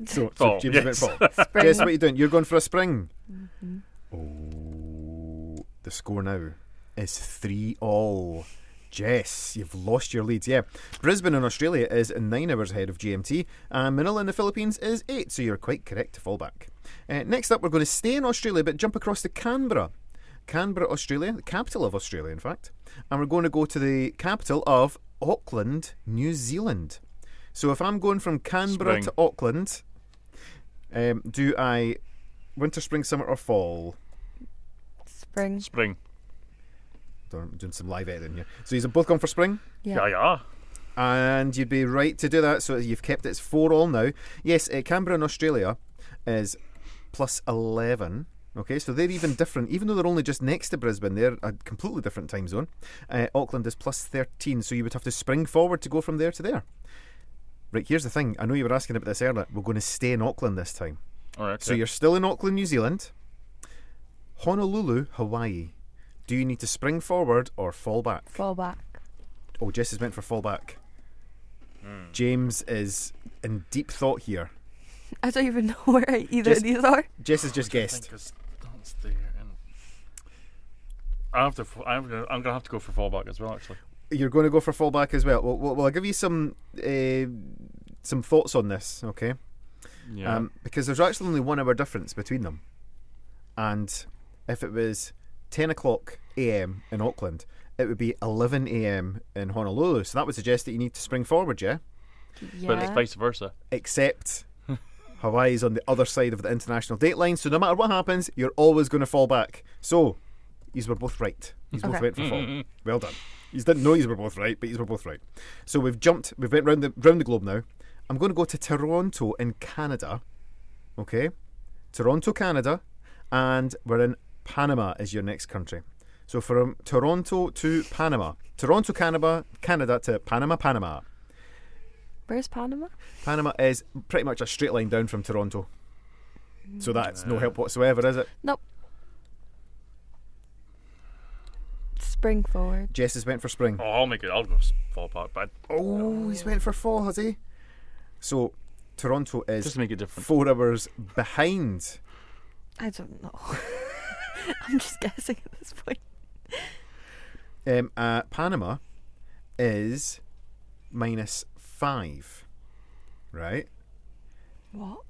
So Fall, James yes. went fall. Spring. Jess, what are you doing? You're going for a spring. Mm-hmm. Oh, the score now is 3-all. Jess, you've lost your lead. Yeah, Brisbane in Australia is 9 hours ahead of GMT, and Manila in the Philippines is 8. So you're quite correct to fall back. Next up, we're going to stay in Australia, but jump across to Canberra. Canberra, Australia, the capital of Australia, in fact. And we're going to go to the capital of Auckland, New Zealand. So if I'm going from Canberra Spring. to Auckland, do I winter, spring, summer, or fall? Spring. Spring. I'm doing some live editing here. So you've both gone for spring? Yeah, yeah. And you'd be right to do that. So you've kept it. It's 4-all now. Yes, Canberra in Australia is plus 11. Okay, so they're even different. Even though they're only just next to Brisbane, they're a completely different time zone. Auckland is plus 13, so you would have to spring forward to go from there to there. Right, here's the thing. I know you were asking about this earlier. We're going to stay in Auckland this time. All right. So you're still in Auckland, New Zealand. Honolulu, Hawaii. Do you need to spring forward or fall back? Fall back. Oh, Jess is meant for fall back. James is in deep thought here. I don't even know where either Just- of these are. Jess has just guessed. That's there. And I'm gonna have to go for fallback as well. Actually. You're going to go for fall back as well. Well, I'll give you some thoughts on this, okay? Yeah. Because there's actually only 1 hour difference between them. And if it was 10 o'clock a.m. in Auckland, it would be 11 a.m. in Honolulu. So that would suggest that you need to spring forward, yeah? Yeah. But it's vice versa. Except Hawaii's on the other side of the international date line, so no matter what happens, you're always going to fall back. So, yous were both right. Yous both Okay. went for fall. Well done. Yous didn't know yous were both right, but yous were both right. So we've went round the globe now. I'm going to go to Toronto in Canada. Okay? Toronto, Canada, and we're in Panama is your next country. So from Toronto to Panama. Toronto, Canada to Panama. Where's Panama? Panama is pretty much a straight line down from Toronto. So that's no help whatsoever, is it? Nope. Spring forward. Jess has went for spring. Oh, I'll make it. I'll go fallback. But Oh, he's went for fall, has he? So Toronto is just to make it different. 4 hours behind. I don't know. I'm just guessing at this point. Panama is -5. Right? What?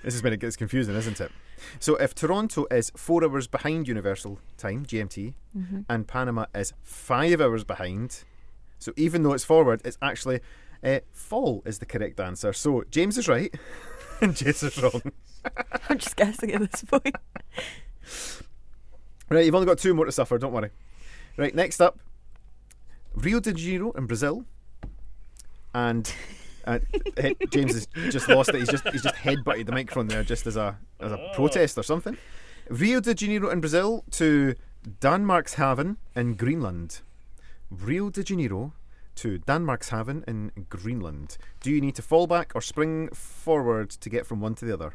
This is when it gets confusing, isn't it? So if Toronto is 4 hours behind Universal Time, GMT, and Panama is 5 hours behind, so even though it's forward, it's actually fall is the correct answer. So James is right and Jess is wrong. I'm just guessing at this point. Right, you've only got 2 more to suffer, don't worry. Right, next up, Rio de Janeiro in Brazil. And James has just lost it. He's just headbutted the microphone there just as a protest or something. Rio de Janeiro in Brazil to Danmarkshavn in Greenland. Rio de Janeiro to Danmarkshavn in Greenland. Do you need to fall back or spring forward to get from one to the other?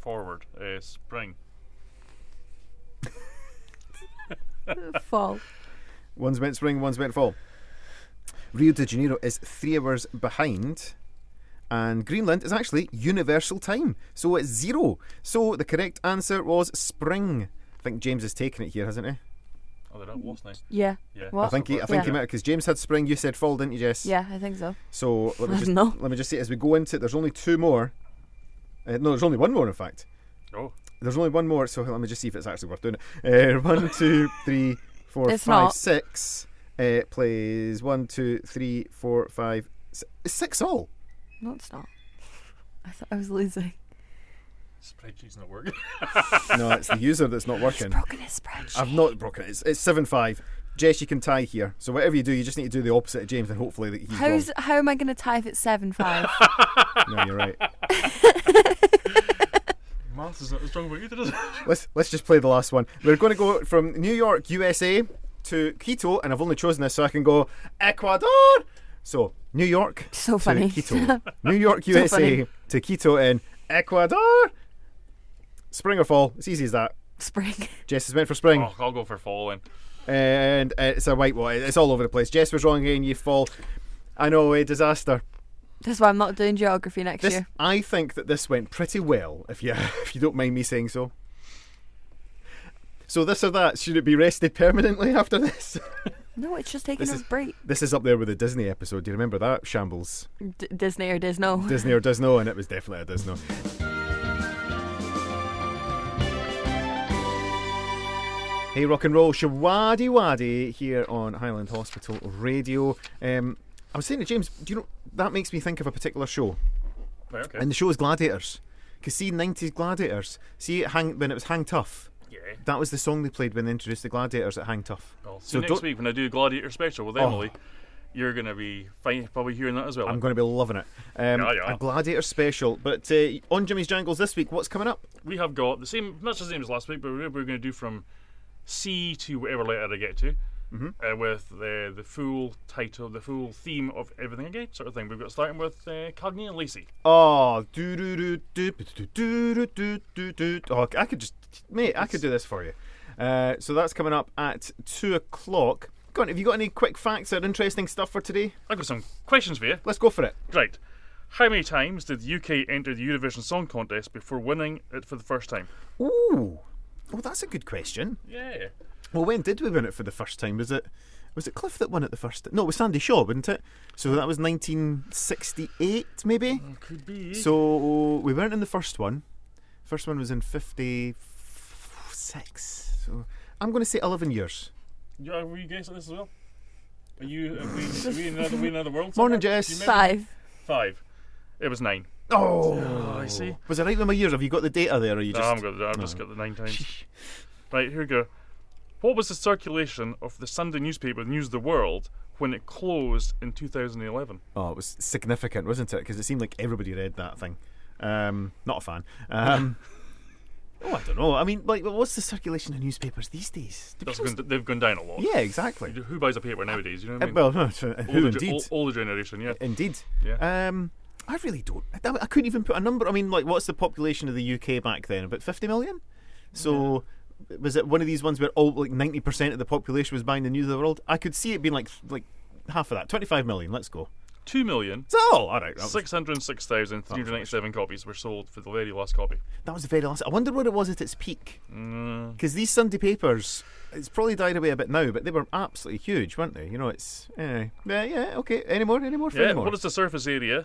Forward. Spring. Fall. One's went spring, one's went fall. Rio de Janeiro is 3 hours behind, and Greenland is actually universal time, so it's 0. So the correct answer was spring. I think James has taken it here, hasn't he? Oh, they're not lost now. Yeah. Yeah. What? I think he Yeah. might, because James had spring, you said fall, didn't you, Jess? Yeah, I think so. So let No. me just say, as we go into it, there's only 2 more. No, there's only 1 more, in fact. Oh. There's only 1 more, so let me just see if it's actually worth doing it. 1, 2, 3, 4, It's 5, not. 6. Plays 1, 2, 3, 4, 5, 6 all. No, it's not. I thought I was losing. Spreadsheet's not working. No, it's the user that's not working. Broken his spreadsheet. I've not broken it. It's 7-5. Jess, you can tie here. So whatever you do, you just need to do the opposite of James, and hopefully that he's How am I going to tie if it's 7-5? wrong. No, you're right. Maths is not as strong about either, is it? Let's just play the last one. We're going to go from New York, USA, to Quito, and I've only chosen this so I can go Ecuador. So New York So to funny. Quito. New York, So USA funny. to Quito in Ecuador. Spring or fall? It's easy as that. Spring. Jess is meant for spring. Oh, I'll go for fall then. And it's a white one. It's all over the place. Jess was wrong again. You fall. I know, a disaster. That's why I'm not doing geography next year. I think that this went pretty well, if you if you don't mind me saying so. So this or that, should it be rested permanently after this? No, it's just taking a break. This is up there with the Disney episode. Do you remember that? Shambles. Disney or Disno. Disney or Disno, and it was definitely a Disno. Hey, rock and roll, shawaddy waddy here on Highland Hospital Radio. I was saying to James, do you know, that makes me think of a particular show. Right, okay. And the show is Gladiators. Because see, 90s Gladiators, see when it was Hang Tough, Yeah. that was the song they played when they introduced the Gladiators at Hang Tough. Well, So next don't- week when I do a Gladiator special with Emily, you're going to be probably hearing that as well. I'm going to be loving it. Yeah. A Gladiator special. But on Jimmy's Jangles this week, what's coming up? We have got the same, not just the same as last week, but we're going to do from C to whatever letter I get to, with the full title, the full theme of everything I get, sort of thing. We've got starting with Cagney and Lacey. Oh, oh, I could just, mate, I could do this for you. So that's coming up at 2 o'clock. Go on, have you got any quick facts or interesting stuff for today? I've got some questions for you. Let's go for it. Right. How many times did the UK enter the Eurovision Song Contest before winning it for the first time? Ooh. Oh, that's a good question. Yeah. Well, when did we win it for the first time? Was it Cliff that won it the first time? No, it was Sandy Shaw, wasn't it? So that was 1968, maybe? Could be. So we weren't in the first one. First one was in 56. So I'm going to say 11 years. Yeah, were you guessing this as well? Are we in another world? Morning, somewhere? Jess. Do you remember? 5. 5. It was 9. Oh, I see. Was it right with my years? Have you got the data there? Or you No, just... I've just got the 9 times. Right, here we go. What was the circulation of the Sunday newspaper News of the World when it closed in 2011? Oh, it was significant, wasn't it? Because it seemed like everybody read that thing. Not a fan. Oh, I don't know. I mean, like, what's the circulation of newspapers these days? They've gone down a lot. Yeah, exactly. Who buys a paper nowadays? You know what I mean? Well, who indeed? Older generation, yeah. Indeed. Yeah. I really don't. I couldn't even put a number. I mean, like, what's the population of the UK back then? About 50 million? So, was it one of these ones where all like 90% of the population was buying the News of the World? I could see it being like half of that. 25 million, let's go. 2,000,000. So, alright. 606,397 copies were sold for the very last copy. That was the very last. I wonder what it was at its peak. Because these Sunday papers, it's probably died away a bit now, but they were absolutely huge, weren't they? You know, it's... yeah, okay. Any more? Yeah, what is the surface area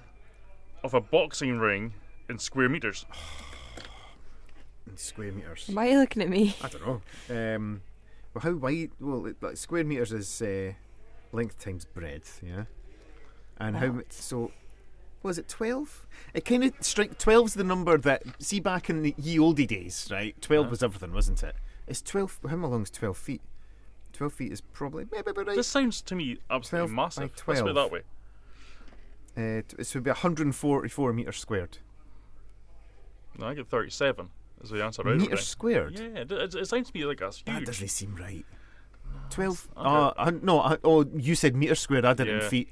of a boxing ring in square metres? In square metres. Why are you looking at me? I don't know. Well, how wide? Well, like square metres is length times breadth, yeah. And how much? So, was it 12? It kind of 12's the number that, see, back in the ye olde days, right? 12 was everything, wasn't it? It's 12. How long is 12 feet? 12 feet is probably maybe about right. This sounds to me absolutely 12 massive. by Let's put it 12. that way. It would be 144 metres squared. No, I get 37 is the answer, right? Metres squared? Yeah, it sounds to me like that's huge. That doesn't seem right. 12. Okay. No, you said metres squared. I did it in Yeah. feet.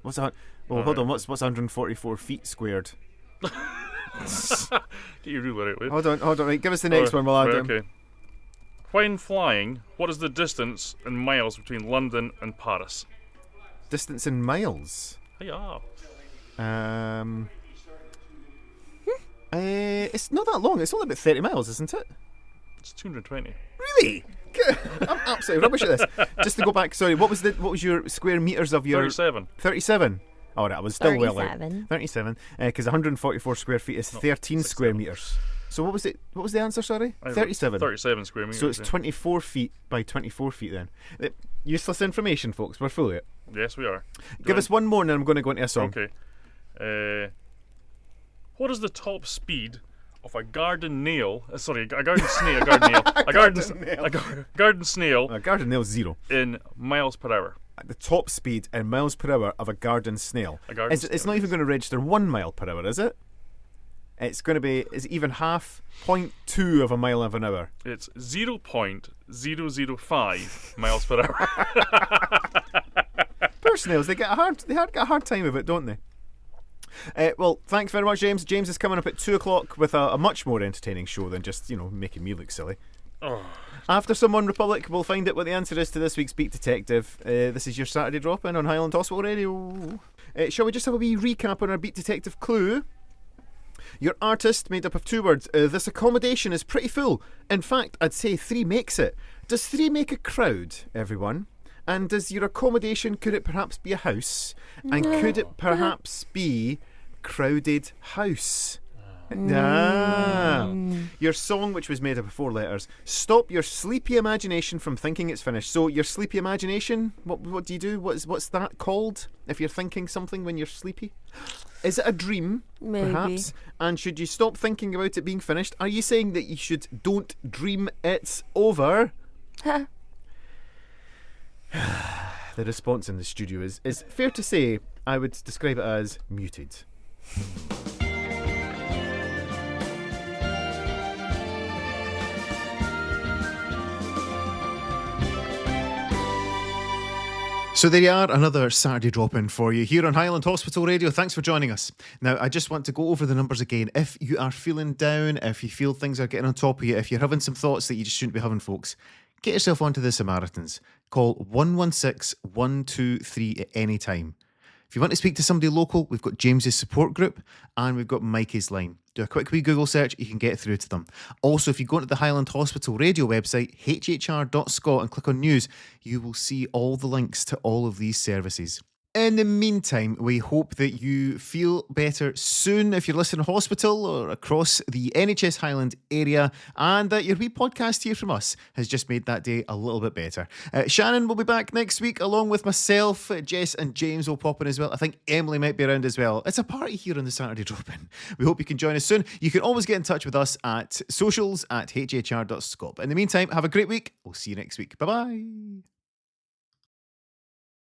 What's that? Oh, hold on. What's 144 feet squared? Get your ruler out, Lee. Hold on. Right, give us the next one. We'll add them. Okay. When flying, what is the distance in miles between London and Paris? Distance in miles. Yeah. It's not that long. It's only about 30 miles, isn't it? It's 220. Really? I'm absolutely rubbish at this. Just to go back, sorry, what was your square metres of your 37. 37? Oh, that was still well out. 37. 37. Because 144 square feet is 13 square metres. So what was it? What was the answer? Sorry, 37. 37 square metres. So it's yeah. 24 feet by 24 feet. Then useless information, folks. We're full of it. Yes, we are. Give us one more, and then I'm going to go into a song. Okay. What is the top speed of a garden nail? Sorry, a garden snail. A garden nail. A garden snail A garden nail's 0. in miles per hour. The top speed in miles per hour of a garden snail. It's snail, not even going to register 1 mile per hour, is it? It's going to be even half 0.2 of a mile of an hour. It's 0.005 miles per hour. Poor snails, they get a hard time of it, don't they? Well, thanks very much, James. James is coming up at 2 o'clock with a much more entertaining show than just, making me look silly. Oh. After some One Republic, we'll find out what the answer is to this week's Beat Detective. This is your Saturday drop-in on Highland Hospital Radio. Shall we just have a wee recap on our Beat Detective clue? Your artist made up of 2 words. This accommodation is pretty full. In fact, I'd say 3 makes it. Does 3 make a crowd, everyone? And does your accommodation, could it perhaps be a house? And could it perhaps be crowded house? Your song, which was made up of 4 letters. Stop your sleepy imagination from thinking it's finished. So your sleepy imagination, what do you do? What's that called? If you're thinking something when you're sleepy? Is it a dream? Maybe. Perhaps? And should you stop thinking about it being finished? Are you saying that you should don't dream it's over? The response in the studio is fair to say, I would describe it as muted. So there you are, another Saturday drop-in for you here on Highland Hospital Radio. Thanks for joining us. Now, I just want to go over the numbers again. If you are feeling down, if you feel things are getting on top of you, if you're having some thoughts that you just shouldn't be having, folks, get yourself onto the Samaritans. Call 116 123 at any time. If you want to speak to somebody local, we've got James's support group and we've got Mikey's line. Do a quick wee Google search, you can get through to them. Also, if you go to the Highland Hospital Radio website, hhr.scot, and click on news, you will see all the links to all of these services. In the meantime, we hope that you feel better soon if you're listening to hospital or across the NHS Highland area, and that your wee podcast here from us has just made that day a little bit better. Shannon will be back next week along with myself. Jess and James will pop in as well. I think Emily might be around as well. It's a party here on the Saturday Drop-In. We hope you can join us soon. You can always get in touch with us at socials@hhr.scot. In the meantime, have a great week. We'll see you next week. Bye-bye.